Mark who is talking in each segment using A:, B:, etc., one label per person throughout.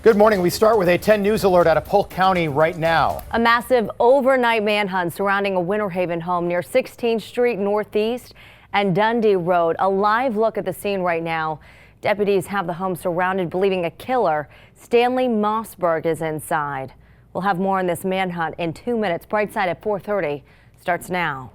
A: Good morning. We start with a 10 News alert out of Polk County right now.
B: A massive overnight manhunt surrounding a Winter Haven home near 16th Street Northeast and Dundee Road. A live look at the scene right now. Deputies have the home surrounded, believing a killer, Stanley Mossberg, is inside. We'll have more on this manhunt in 2 minutes. Brightside at 4:30 starts now.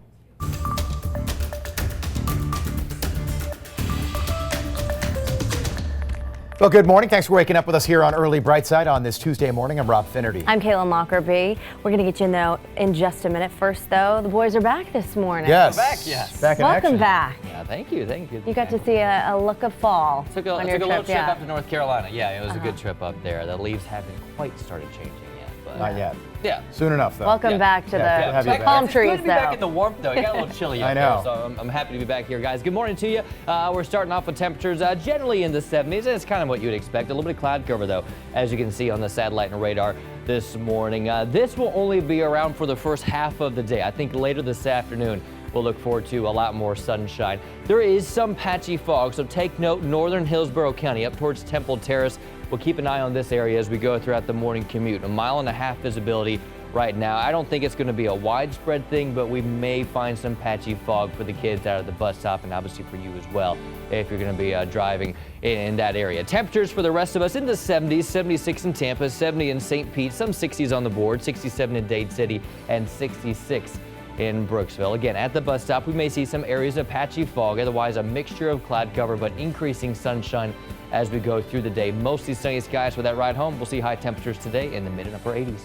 A: Well, good morning. Thanks for waking up with us here on Early Brightside on this Tuesday morning. I'm Rob Finnerty.
B: I'm Kayla Lockerbie. We're going to get you know in just a minute. First, though, the boys are back this morning.
A: Yes.
C: We're back, yes.
A: Back in
B: Welcome
A: action.
B: back.
C: Yeah, thank you.
B: You got to see a look of fall.
C: Took a little trip up to North Carolina. Yeah, it was a good trip up there. The leaves haven't quite started changing yet. But
A: Not yet.
C: Yeah.
A: Soon enough, though.
B: Welcome back to the palm trees,
C: It's good to be back in the warmth, though. It got a little chilly up
A: I know.
C: there, so I'm happy to be back here, guys. Good morning to you. We're starting off with temperatures generally in the 70s. It's kind of what you'd expect. A little bit of cloud cover, though, as you can see on the satellite and radar this morning. This will only be around for the first half of the day. I think later this afternoon, we'll look forward to a lot more sunshine. There is some patchy fog, so take note. Northern Hillsborough County up towards Temple Terrace. We'll keep an eye on this area as we go throughout the morning commute. 1.5 mile visibility right now. I don't think it's going to be a widespread thing, but we may find some patchy fog for the kids out at the bus stop, and obviously for you as well if you're going to be driving in that area. Temperatures for the rest of us in the 70s, 76 in Tampa, 70 in St. Pete, some 60s on the board, 67 in Dade City, and 66 in Brooksville. Again, at the bus stop, we may see some areas of patchy fog, otherwise a mixture of cloud cover, but increasing sunshine as we go through the day. Mostly sunny skies for that ride home. We'll see high temperatures today in the mid and upper 80s.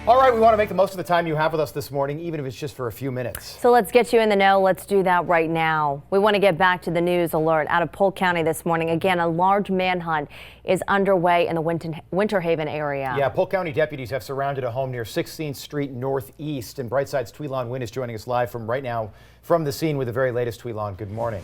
A: All right, we want to make the most of the time you have with us this morning, even if it's just for a few minutes.
B: So let's get you in the know. Let's do that right now. We want to get back to the news alert out of Polk County this morning. Again, a large manhunt is underway in the Winter Haven area.
A: Yeah, Polk County deputies have surrounded a home near 16th Street Northeast, and Brightside's Tweelon Wynn is joining us live from right now from the scene with the very latest. Tweelon, good morning.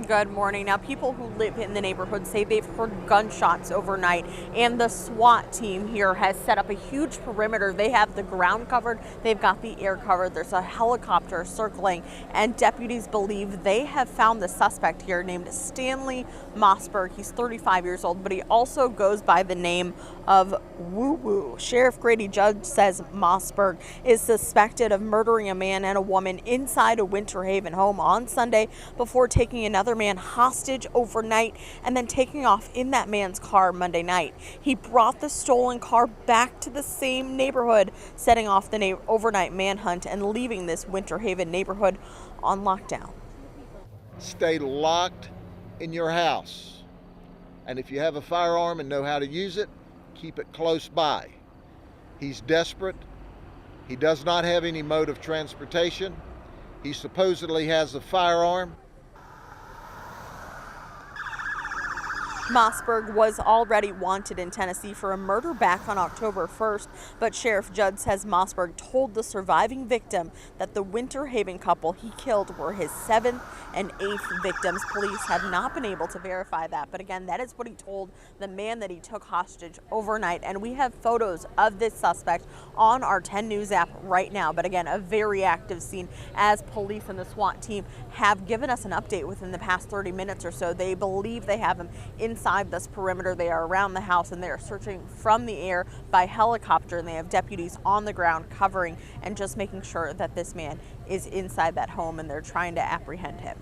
D: Good morning. Now, people who live in the neighborhood say they've heard gunshots overnight, and the SWAT team here has set up a huge perimeter. They have the ground covered, they've got the air covered, there's a helicopter circling, and deputies believe they have found the suspect here named Stanley Mossberg. He's 35 years old, but he also goes by the name of Woo Woo. Sheriff Grady Judge says Mossberg is suspected of murdering a man and a woman inside a Winter Haven home on Sunday before taking another man hostage overnight and then taking off in that man's car Monday night. He brought the stolen car back to the same neighborhood, setting off the overnight manhunt and leaving this Winter Haven neighborhood on lockdown.
E: Stay locked in your house, and if you have a firearm and know how to use it, keep it close by. He's desperate. He does not have any mode of transportation. He supposedly has a firearm.
D: Mossberg was already wanted in Tennessee for a murder back on October 1st, but Sheriff Judd says Mossberg told the surviving victim that the Winter Haven couple he killed were his 7th and 8th victims. Police have not been able to verify that, but again, that is what he told the man that he took hostage overnight, and we have photos of this suspect on our 10 News app right now. But again, a very active scene as police and the SWAT team have given us an update within the past 30 minutes or so. They believe they have him inside this perimeter. They are around the house and they are searching from the air by helicopter, and they have deputies on the ground covering and just making sure that this man is inside that home, and they're trying to apprehend him.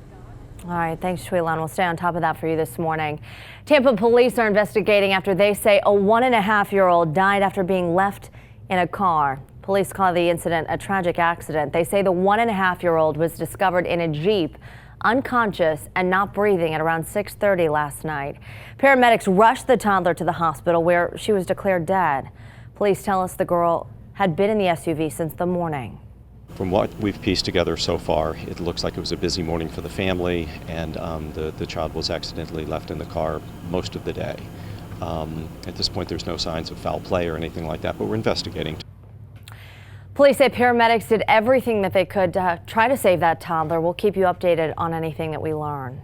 B: All right, thanks, Tweelon. We'll stay on top of that for you this morning. Tampa police are investigating after they say a 1.5-year-old died after being left in a car. Police call the incident a tragic accident. They say the 1.5-year-old was discovered in a Jeep, unconscious and not breathing at around 6:30 last night. Paramedics rushed the toddler to the hospital where she was declared dead. Police tell us the girl had been in the SUV since the morning.
F: From what we've pieced together so far, it looks like it was a busy morning for the family, and the child was accidentally left in the car most of the day. At this point, there's no signs of foul play or anything like that, but we're investigating.
B: Police say paramedics did everything that they could to try to save that toddler. We'll keep you updated on anything that we learn.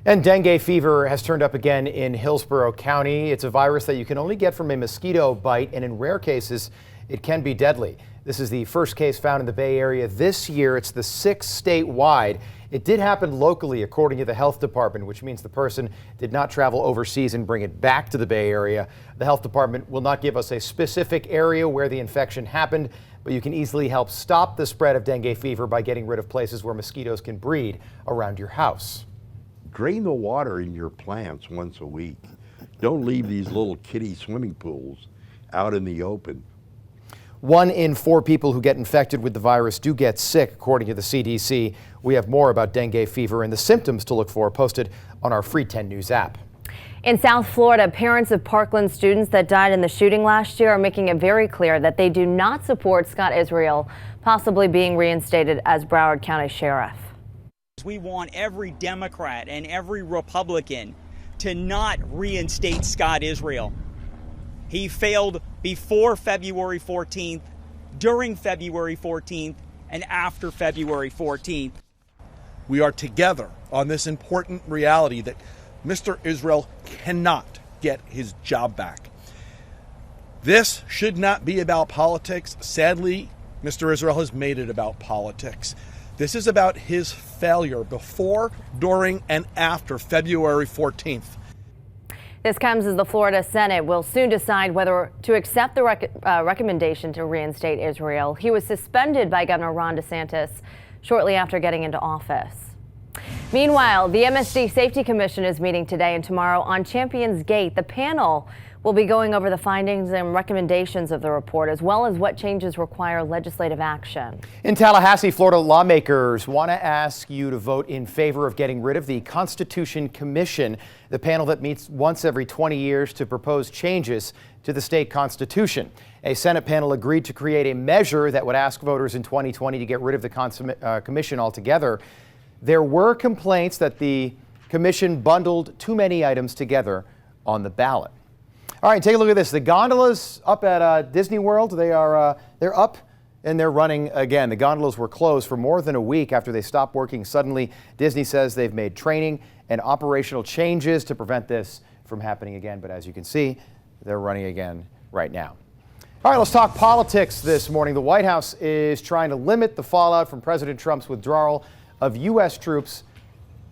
A: And dengue fever has turned up again in Hillsborough County. It's a virus that you can only get from a mosquito bite, and in rare cases, it can be deadly. This is the first case found in the Bay Area this year. It's the 6th statewide, It did happen locally, according to the health department, which means the person did not travel overseas and bring it back to the Bay Area. The health department will not give us a specific area where the infection happened, but you can easily help stop the spread of dengue fever by getting rid of places where mosquitoes can breed around your house.
G: Drain the water in your plants once a week. Don't leave these little kiddie swimming pools out in the open.
A: 1 in 4 people who get infected with the virus do get sick, according to the CDC. We have more about dengue fever and the symptoms to look for posted on our free 10 News app.
B: In South Florida, parents of Parkland students that died in the shooting last year are making it very clear that they do not support Scott Israel possibly being reinstated as Broward County Sheriff.
H: We want every Democrat and every Republican to not reinstate Scott Israel. He failed before February 14th, during February 14th, and after February 14th.
I: We are together on this important reality that Mr. Israel cannot get his job back. This should not be about politics. Sadly, Mr. Israel has made it about politics. This is about his failure before, during, and after February 14th.
B: This comes as the Florida Senate will soon decide whether to accept the recommendation to reinstate Israel. He was suspended by Governor Ron DeSantis shortly after getting into office. Meanwhile, the MSD Safety Commission is meeting today and tomorrow on Champions Gate. The panel will be going over the findings and recommendations of the report, as well as what changes require legislative action.
A: In Tallahassee, Florida, lawmakers want to ask you to vote in favor of getting rid of the Constitution Commission, the panel that meets once every 20 years to propose changes to the state constitution. A Senate panel agreed to create a measure that would ask voters in 2020 to get rid of the commission altogether. There were complaints that the commission bundled too many items together on the ballot. All right, take a look at this. The gondolas up at Disney World, they're up and they're running again. The gondolas were closed for more than a week after they stopped working suddenly. Disney says they've made training and operational changes to prevent this from happening again. But as you can see, they're running again right now. All right, let's talk politics this morning. The White House is trying to limit the fallout from President Trump's withdrawal of U.S. troops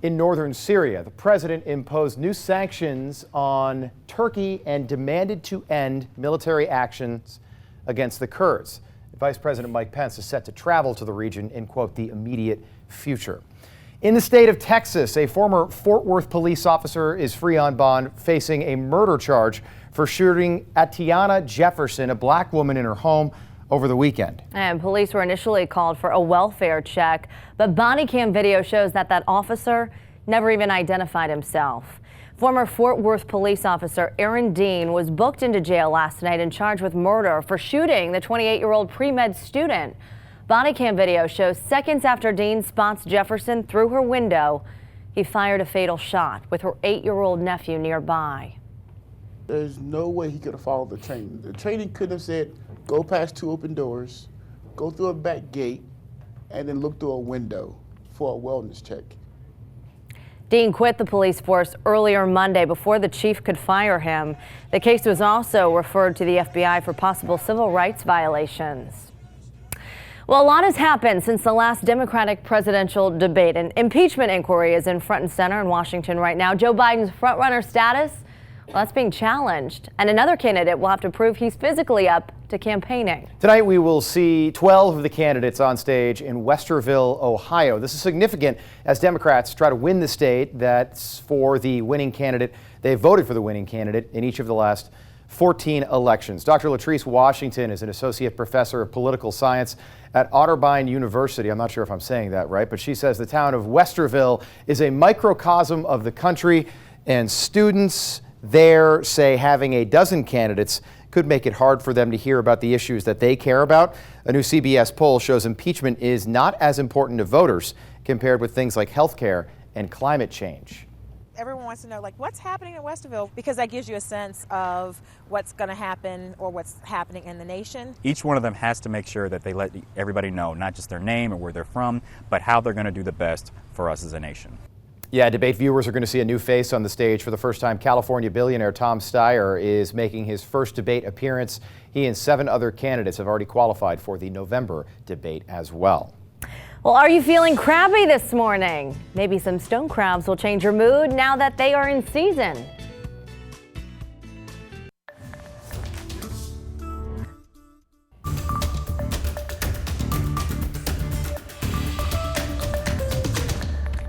A: in northern Syria. The president imposed new sanctions on Turkey and demanded to end military actions against the Kurds. Vice President Mike Pence is set to travel to the region in, quote, the immediate future. In the state of Texas, a former Fort Worth police officer is free on bond, facing a murder charge for shooting Atatiana Jefferson, a black woman in her home, over the weekend.
B: And police were initially called for a welfare check, but body cam video shows that officer never even identified himself. Former Fort Worth police officer Aaron Dean was booked into jail last night and charged with murder for shooting the 28-year-old pre-med student. Body cam video shows seconds after Dean spots Jefferson through her window, he fired a fatal shot with her 8-year-old nephew nearby.
J: There's no way he could have followed the training. The training could have said, go past 2 open doors, go through a back gate, and then look through a window for a wellness check.
B: Dean quit the police force earlier Monday before the chief could fire him. The case was also referred to the FBI for possible civil rights violations. Well, a lot has happened since the last Democratic presidential debate. An impeachment inquiry is in front and center in Washington right now. Joe Biden's frontrunner status, well, that's being challenged. And another candidate will have to prove he's physically up to campaigning.
A: Tonight we will see 12 of the candidates on stage in Westerville, Ohio. This is significant as Democrats try to win the state. That's for the winning candidate. They voted for the winning candidate in each of the last 14 elections. Dr. Latrice Washington is an associate professor of political science at Otterbein University. I'm not sure if I'm saying that right, but she says the town of Westerville is a microcosm of the country, and students there say having a dozen candidates could make it hard for them to hear about the issues that they care about. A new CBS poll shows impeachment is not as important to voters compared with things like health care and climate change.
K: Everyone wants to know, like, what's happening in Westerville, because that gives you a sense of what's going to happen or what's happening in the nation.
L: Each one of them has to make sure that they let everybody know, not just their name or where they're from, but how they're going to do the best for us as a nation.
A: Yeah, debate viewers are going to see a new face on the stage for the first time. California billionaire Tom Steyer is making his first debate appearance. He and 7 other candidates have already qualified for the November debate as well.
B: Well, are you feeling crabby this morning? Maybe some stone crabs will change your mood now that they are in season.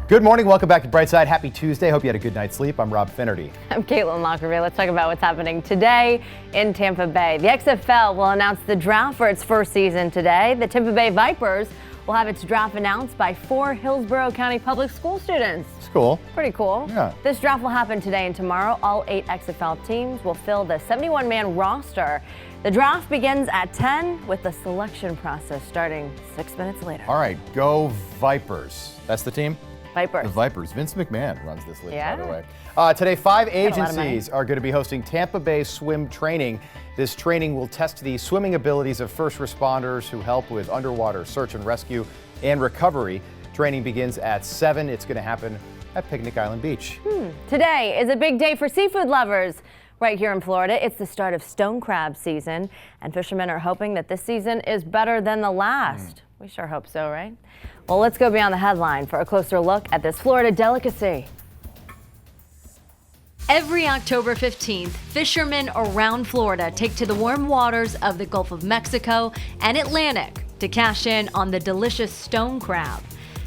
A: Good morning. Welcome back to Brightside. Happy Tuesday. Hope you had a good night's sleep. I'm Rob Finnerty.
B: I'm Caitlin Lockerby. Let's talk about what's happening today in Tampa Bay. The XFL will announce the draft for its first season today. The Tampa Bay Vipers will have its draft announced by 4 Hillsborough County Public School students.
A: It's cool.
B: Pretty cool.
A: Yeah.
B: This draft will happen today and tomorrow. All 8 XFL teams will fill the 71-man roster. The draft begins at 10 with the selection process starting 6 minutes later.
A: All right, go Vipers. That's the team?
B: Vipers.
A: The Vipers. Vince McMahon runs this league,
B: Yeah.
A: by the way. Today, 5
B: a lot of money.
A: agencies are going to be hosting Tampa Bay swim training. This training will test the swimming abilities of first responders who help with underwater search and rescue and recovery. Training begins at 7. It's going to happen at Picnic Island Beach.
B: Today is a big day for seafood lovers. Right here in Florida, it's the start of stone crab season, and fishermen are hoping that this season is better than the last. We sure hope so, right? Well, let's go beyond the headline for a closer look at this Florida delicacy.
M: Every October 15th, fishermen around Florida take to the warm waters of the Gulf of Mexico and Atlantic to cash in on the delicious stone crab.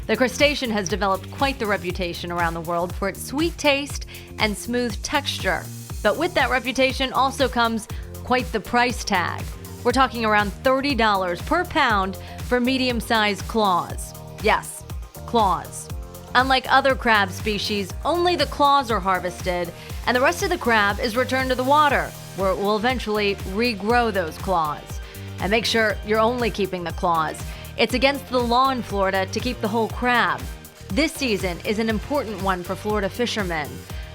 M: The crustacean has developed quite the reputation around the world for its sweet taste and smooth texture. But with that reputation also comes quite the price tag. We're talking around $30 per pound for medium-sized claws. Yes, claws. Unlike other crab species, only the claws are harvested, and the rest of the crab is returned to the water, where it will eventually regrow those claws. And make sure you're only keeping the claws. It's against the law in Florida to keep the whole crab. This season is an important one for Florida fishermen.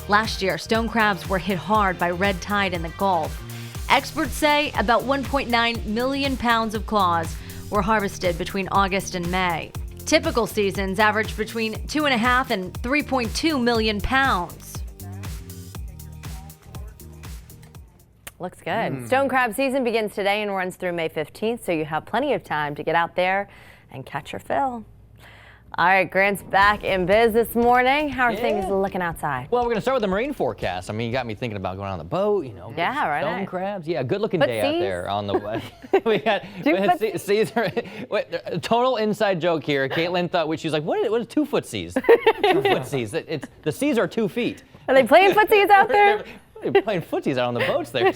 M: Last year, stone crabs were hit hard by red tide in the Gulf. Experts say about 1.9 million pounds of claws were harvested between August and May. Typical seasons average between 2.5 and 3.2 million pounds.
B: Looks good. Stone crab season begins today and runs through May 15th, so you have plenty of time to get out there and catch your fill. All right, Grant's back in biz this morning. How are things looking outside?
C: Well, we're going to start with the marine forecast. I mean, you got me thinking about going on the boat,
B: Yeah, right.
C: stone crabs. Yeah, good looking
B: Foot
C: day out
B: seas?
C: there on the way. we had seas. Total inside joke here. Caitlin thought, she was like, what is 2 foot seas? 2 foot seas. The seas are 2 feet.
B: Are they playing footsies out there?
C: They're playing footsies out on the boats there.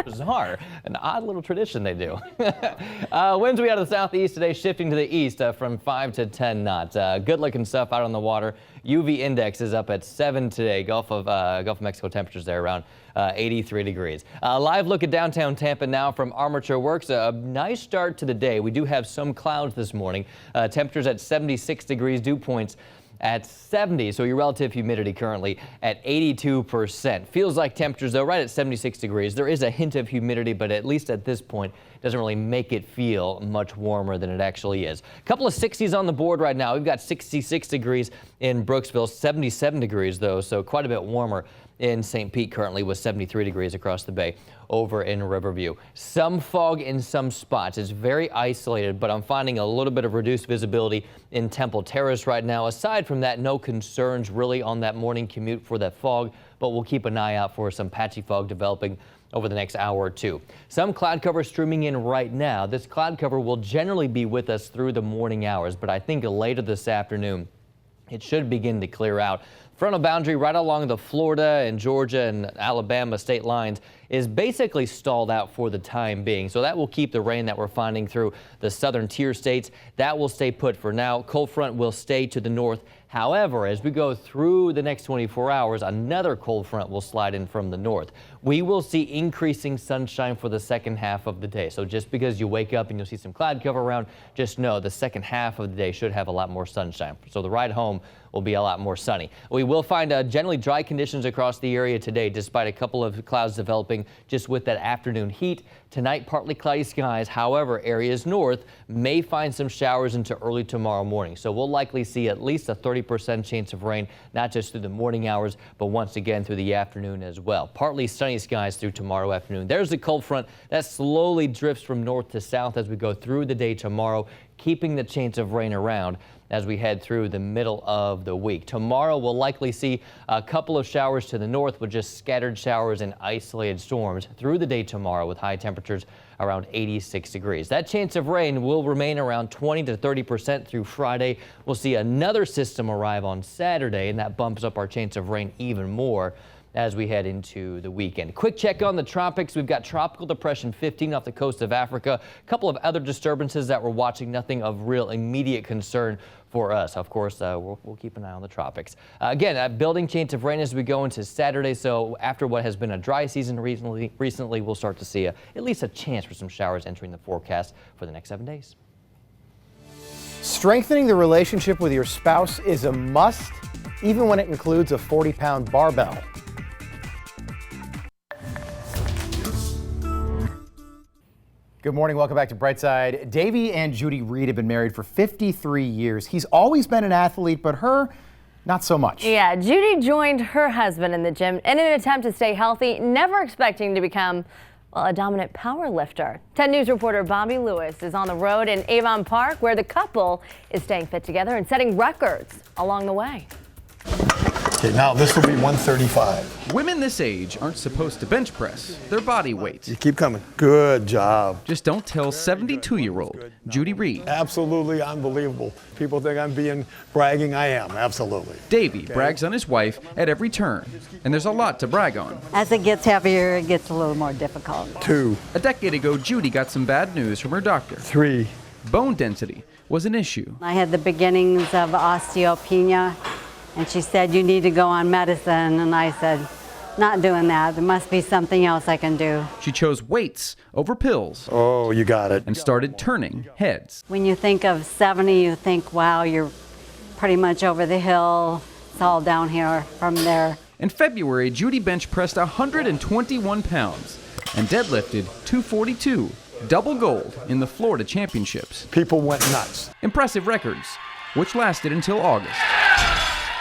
C: Bizarre. An odd little tradition they do. Winds will be out of the southeast today, shifting to the east from 5 to 10 knots. Good looking stuff out on the water. UV index is up at 7 today. Gulf of Mexico temperatures there around 83 degrees. Live look at downtown Tampa now from Armature Works. A nice start to the day. We do have some clouds this morning. Temperatures at 76 degrees, dew points at 70, so your relative humidity currently at 82%. Feels like temperatures, though, right at 76 degrees. There is a hint of humidity, but at least at this point, doesn't really make it feel much warmer than it actually is. A couple of 60s on the board right now. We've got 66 degrees in Brooksville, 77 degrees, though, so quite a bit warmer in St. Pete currently with 73 degrees across the bay over in Riverview. Some fog in some spots. It's very isolated, but I'm finding a little bit of reduced visibility in Temple Terrace right now. Aside from that, no concerns really on that morning commute for that fog, but we'll keep an eye out for some patchy fog developing over the next hour or two. Some cloud cover streaming in right now. This cloud cover will generally be with us through the morning hours, but I think later this afternoon it should begin to clear out. Frontal boundary right along the Florida and Georgia and Alabama state lines is basically stalled out for the time being. So that will keep the rain that we're finding through the southern tier states. That will stay put for now. Cold front will stay to the north. However, as we go through the next 24 hours, another cold front will slide in from the north. We will see increasing sunshine for the second half of the day. So just because you wake up and you'll see some cloud cover around, just know the second half of the day should have a lot more sunshine. So the ride home will be a lot more sunny. We will find generally dry conditions across the area today, despite a couple of clouds developing just with that afternoon heat. Tonight, partly cloudy skies. However, areas north may find some showers into early tomorrow morning. So we'll likely see at least a 30% chance of rain, not just through the morning hours, but once again through the afternoon as well. Partly sunny skies through tomorrow afternoon. There's the cold front that slowly drifts from north to south as we go through the day tomorrow, keeping the chance of rain around as we head through the middle of the week. Tomorrow we'll likely see a couple of showers to the north with just scattered showers and isolated storms through the day tomorrow with high temperatures around 86 degrees. That chance of rain will remain around 20 to 30% through Friday. We'll see another system arrive on Saturday, and that bumps up our chance of rain even more as we head into the weekend. Quick check on the tropics. We've got Tropical Depression 15 off the coast of Africa. A couple of other disturbances that we're watching, nothing of real immediate concern for us. Of course, we'll keep an eye on the tropics. Again, building chance of rain as we go into Saturday. So after what has been a dry season recently, we'll start to see at least a chance for some showers entering the forecast for the next 7 days.
A: Strengthening the relationship with your spouse is a must, even when it includes a 40-pound barbell. Good morning. Welcome back to Brightside. Davey and Judy Reed have been married for 53 years. He's always been an athlete, but her, not so much.
B: Yeah, Judy joined her husband in the gym in an attempt to stay healthy, never expecting to become, well, a dominant power lifter. 10 News reporter Bobby Lewis is on the road in Avon Park, where the couple is staying fit together and setting records along the way.
N: Okay, now this will be 135.
O: Women this age aren't supposed to bench press their body weight.
N: You keep coming. Good job.
O: Just don't tell 72-year-old Judy Reed.
N: Absolutely unbelievable. People think I'm being bragging. I am, absolutely.
O: Davey brags on his wife at every turn, and there's a lot to brag on.
P: As it gets heavier, it gets a little more difficult.
N: 2.
O: A decade ago, Judy got some bad news from her doctor.
N: 3.
O: Bone density was an issue.
P: I had the beginnings of osteopenia. And she said, you need to go on medicine. And I said, not doing that. There must be something else I can do.
O: She chose weights over pills.
N: Oh, you got it.
O: And started turning heads.
P: When you think of 70, you think, wow, you're pretty much over the hill. It's all down here from there.
O: In February, Judy bench pressed 121 pounds and deadlifted 242, double gold in the Florida Championships.
N: People went nuts.
O: Impressive records, which lasted until August,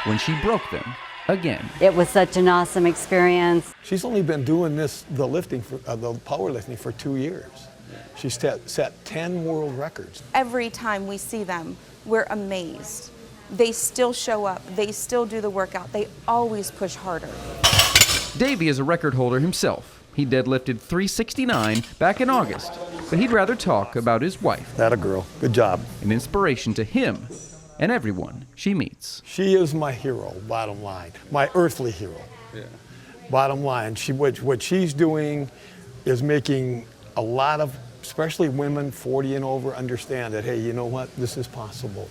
O: when she broke them again.
P: It was such an awesome experience.
N: She's only been doing this, the powerlifting for 2 years. She's set 10 world records.
Q: Every time we see them, we're amazed. They still show up, they still do the workout, they always push harder.
O: Davey is a record holder himself. He deadlifted 369 back in August, but he'd rather talk about his wife.
N: That a girl, good job.
O: An inspiration to him and everyone she meets.
N: She is my hero, bottom line, my earthly hero. Yeah. Bottom line, what she's doing is making a lot of, especially women 40 and over, understand that, hey, you know what, this is possible.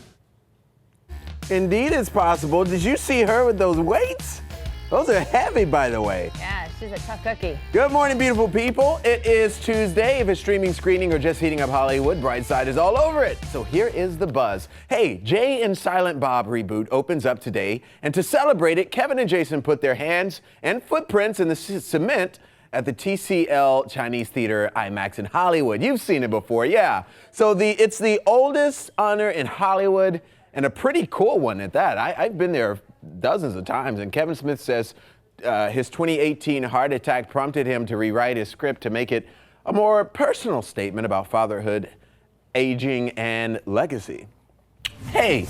R: Indeed it's possible. Did you see her with those weights? Those are heavy, by the way.
B: Yeah, she's a tough cookie.
R: Good morning, beautiful people. It is Tuesday. If it's streaming, screening, or just heating up Hollywood, Brightside is all over it. So here is the buzz. Hey, Jay and Silent Bob reboot opens up today. And to celebrate it, Kevin and Jason put their hands and footprints in the cement at the TCL Chinese Theater IMAX in Hollywood. You've seen it before, yeah. So it's the oldest honor in Hollywood, and a pretty cool one at that. I've been there dozens of times, and Kevin Smith says his 2018 heart attack prompted him to rewrite his script to make it a more personal statement about fatherhood, aging, and legacy. Hey,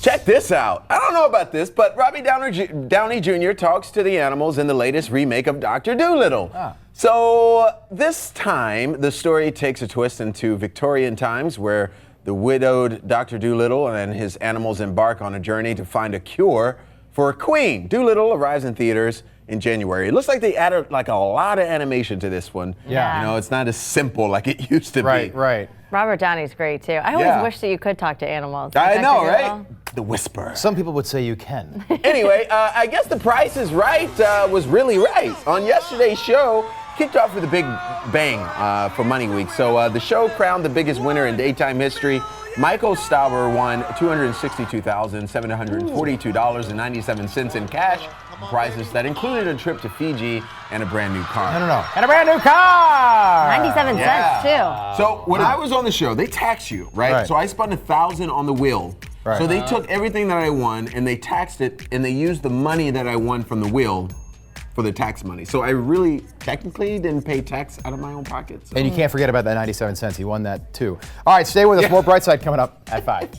R: check this out. I don't know about this, but Robbie Downey Jr. talks to the animals in the latest remake of Dr. Dolittle. So this time, the story takes a twist into Victorian times, where the widowed Dr. Dolittle and his animals embark on a journey to find a cure for a queen. Dolittle arrives in theaters in January. It looks like they added like a lot of animation to this one.
A: Yeah.
R: You know, it's not as simple like it used to be.
A: Right.
B: Robert Downey's great too. I always wish that you could talk to animals.
R: I know, right? The whisper.
A: Some people would say you can.
R: Anyway, I guess The Price is Right was really right. On yesterday's show, kicked off with a big bang for Money Week. So the show crowned the biggest winner in daytime history Michael Stauber won $262,742.97 in cash prizes that included a trip to Fiji and a brand new car.
A: No. And a brand new car!
B: 97 cents, too.
R: So when I was on the show, they tax you, right? So I spent $1,000 on the wheel.
A: Right.
R: So they took everything that I won and they taxed it, and they used the money that I won from the wheel for the tax money. So I really technically didn't pay tax out of my own pocket. So.
A: And you can't forget about that 97 cents. He won that too. All right, stay with us. More Brightside coming up at 5.